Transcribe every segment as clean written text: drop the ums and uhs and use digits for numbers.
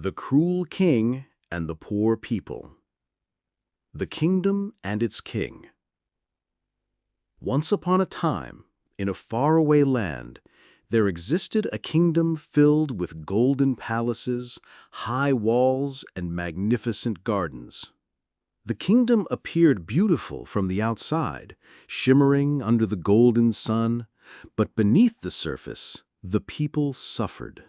The Cruel King and the Poor People. The Kingdom and its King. Once upon a time, in a faraway land, there existed a kingdom filled with golden palaces, high walls, and magnificent gardens. The kingdom appeared beautiful from the outside, shimmering under the golden sun, but beneath the surface, the people suffered.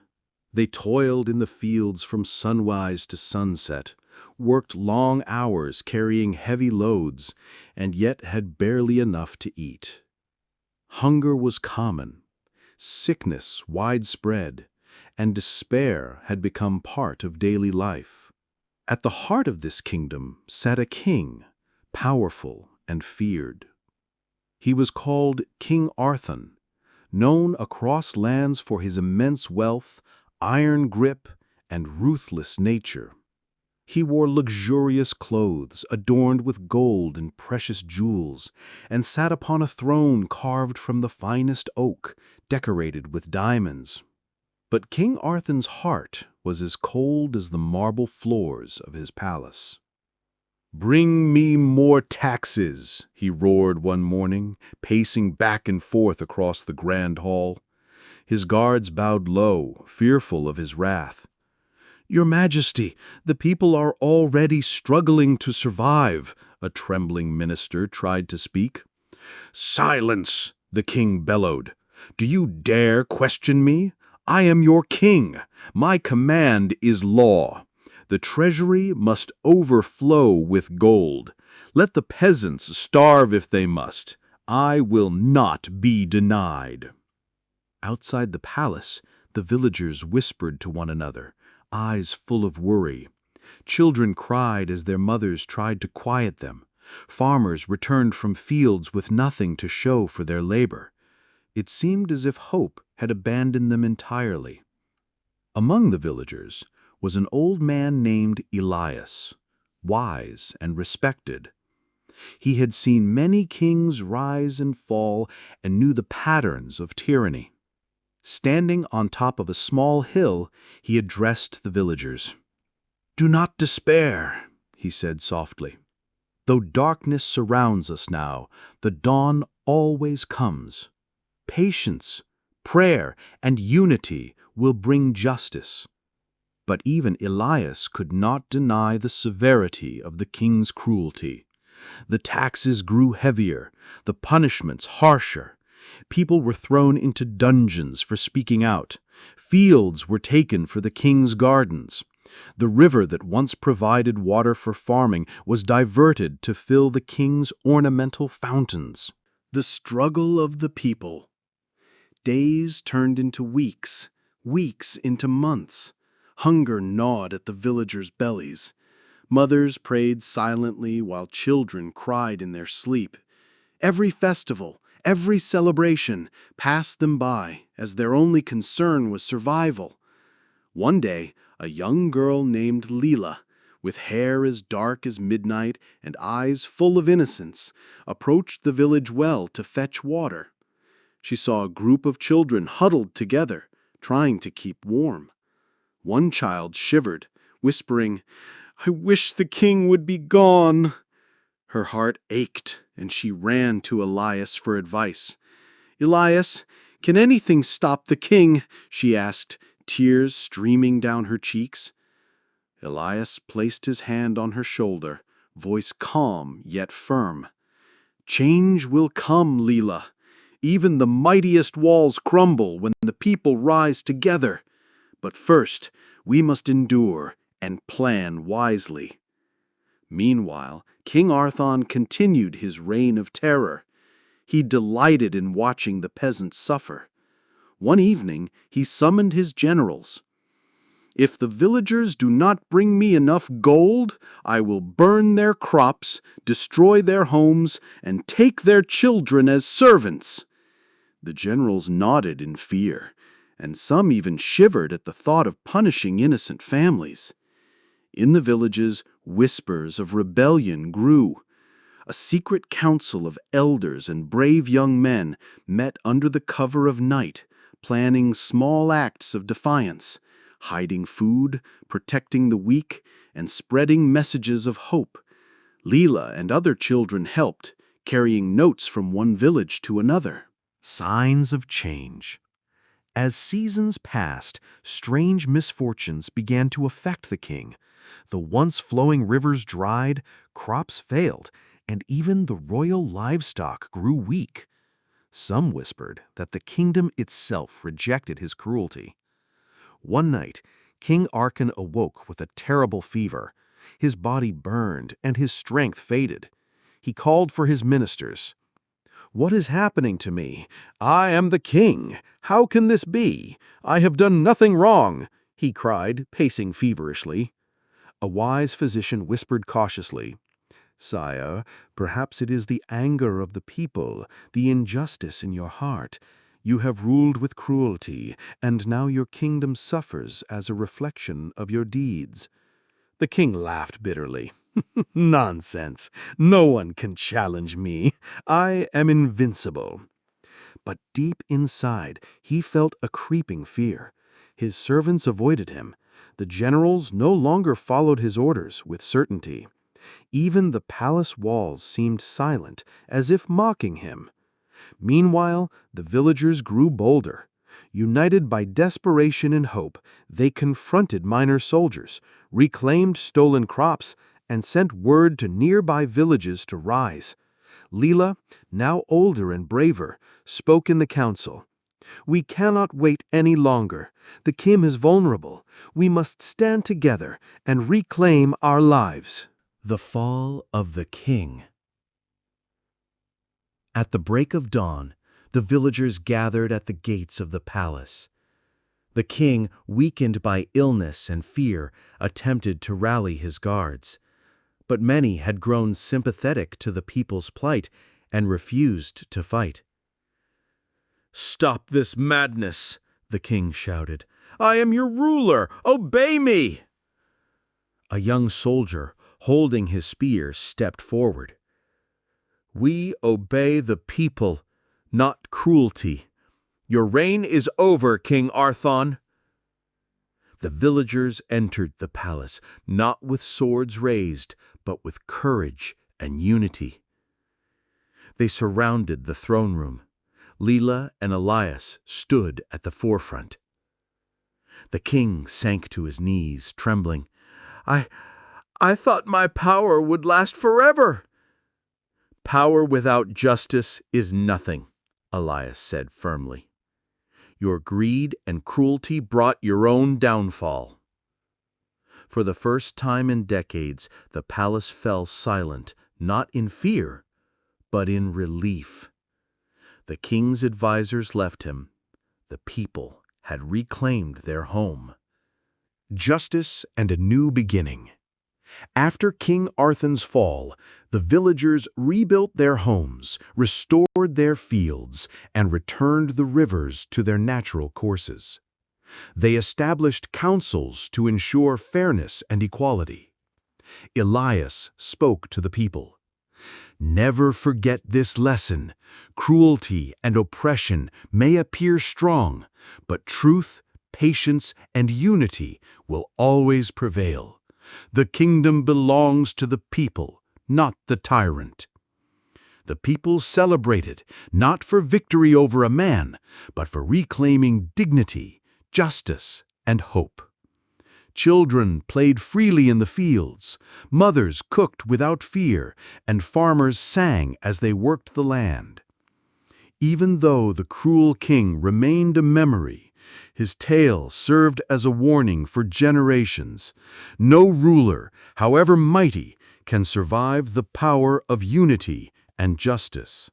They toiled in the fields from sunrise to sunset, worked long hours carrying heavy loads, and yet had barely enough to eat. Hunger was common, sickness widespread, and despair had become part of daily life. At the heart of this kingdom sat a king, powerful and feared. He was called King Arthur, known across lands for his immense wealth, iron grip, and ruthless nature. He wore luxurious clothes adorned with gold and precious jewels, and sat upon a throne carved from the finest oak, decorated with diamonds. But King Arthur's heart was as cold as the marble floors of his palace. "Bring me more taxes," he roared one morning, pacing back and forth across the grand hall. His guards bowed low, fearful of his wrath. "Your Majesty, the people are already struggling to survive," a trembling minister tried to speak. "Silence!" the king bellowed. "Do you dare question me? I am your king. My command is law. The treasury must overflow with gold. Let the peasants starve if they must. I will not be denied." Outside the palace, the villagers whispered to one another, eyes full of worry. Children cried as their mothers tried to quiet them. Farmers returned from fields with nothing to show for their labor. It seemed as if hope had abandoned them entirely. Among the villagers was an old man named Elias, wise and respected. He had seen many kings rise and fall and knew the patterns of tyranny. Standing on top of a small hill, he addressed the villagers. "Do not despair," he said softly. "Though darkness surrounds us now, the dawn always comes. Patience, prayer, and unity will bring justice." But even Elias could not deny the severity of the king's cruelty. The taxes grew heavier, the punishments harsher. People were thrown into dungeons for speaking out. Fields were taken for the king's gardens. The river that once provided water for farming was diverted to fill the king's ornamental fountains. The struggle of the people. Days turned into weeks, weeks into months. Hunger gnawed at the villagers' bellies. Mothers prayed silently while children cried in their sleep. Every festival, every celebration passed them by as their only concern was survival. One day, a young girl named Leela, with hair as dark as midnight and eyes full of innocence, approached the village well to fetch water. She saw a group of children huddled together, trying to keep warm. One child shivered, whispering, "I wish the king would be gone." Her heart ached, and she ran to Elias for advice. "Elias, can anything stop the king?" she asked, tears streaming down her cheeks. Elias placed his hand on her shoulder, voice calm yet firm. "Change will come, Leela. Even the mightiest walls crumble when the people rise together. But first, we must endure and plan wisely." Meanwhile, King Arthur continued his reign of terror. He delighted in watching the peasants suffer. One evening, he summoned his generals. "If the villagers do not bring me enough gold, I will burn their crops, destroy their homes, and take their children as servants." The generals nodded in fear, and some even shivered at the thought of punishing innocent families. In the villages, whispers of rebellion grew. A secret council of elders and brave young men met under the cover of night, planning small acts of defiance. hiding food, protecting the weak, and spreading messages of hope. Leela and other children helped, carrying notes from one village to another. Signs of change. As seasons passed, strange misfortunes began to affect the king. The once flowing rivers dried, crops failed, and even the royal livestock grew weak. Some whispered that the kingdom itself rejected his cruelty. One night, King Arkan awoke with a terrible fever. His body burned and his strength faded. He called for his ministers. "What is happening to me? I am the king. How can this be? I have done nothing wrong," he cried, pacing feverishly. A wise physician whispered cautiously, "Sire, perhaps it is the anger of the people, the injustice in your heart. You have ruled with cruelty, and now your kingdom suffers as a reflection of your deeds." The king laughed bitterly. "Nonsense! No one can challenge me. I am invincible." But deep inside, he felt a creeping fear. His servants avoided him. The generals no longer followed his orders with certainty. Even the palace walls seemed silent, as if mocking him. Meanwhile, the villagers grew bolder. United by desperation and hope, they confronted minor soldiers, reclaimed stolen crops, and sent word to nearby villages to rise. Leela, now older and braver, spoke in the council. "We cannot wait any longer. The king is vulnerable. We must stand together and reclaim our lives." The fall of the king. At the break of dawn, the villagers gathered at the gates of the palace. The king, weakened by illness and fear, attempted to rally his guards. But many had grown sympathetic to the people's plight and refused to fight. "Stop this madness!" the king shouted. "I am your ruler! Obey me!" A young soldier, holding his spear, stepped forward. "We obey the people, not cruelty. Your reign is over, King Arthon." The villagers entered the palace, not with swords raised, but with courage and unity. They surrounded the throne room. Leela and Elias stood at the forefront. The king sank to his knees, trembling. I thought my power would last forever." "Power without justice is nothing," Elias said firmly. "Your greed and cruelty brought your own downfall." For the first time in decades, the palace fell silent, not in fear, but in relief. The king's advisors left him. The people had reclaimed their home. Justice and a new beginning. After King Arthur's fall, the villagers rebuilt their homes, restored their fields, and returned the rivers to their natural courses. They established councils to ensure fairness and equality. Elias spoke to the people. "Never forget this lesson. Cruelty and oppression may appear strong, but truth, patience, and unity will always prevail. The kingdom belongs to the people, not the tyrant." The people celebrated, not for victory over a man, but for reclaiming dignity, justice, and hope. Children played freely in the fields, mothers cooked without fear, and farmers sang as they worked the land. Even though the cruel king remained a memory, his tale served as a warning for generations. No ruler, however mighty, can survive the power of unity and justice.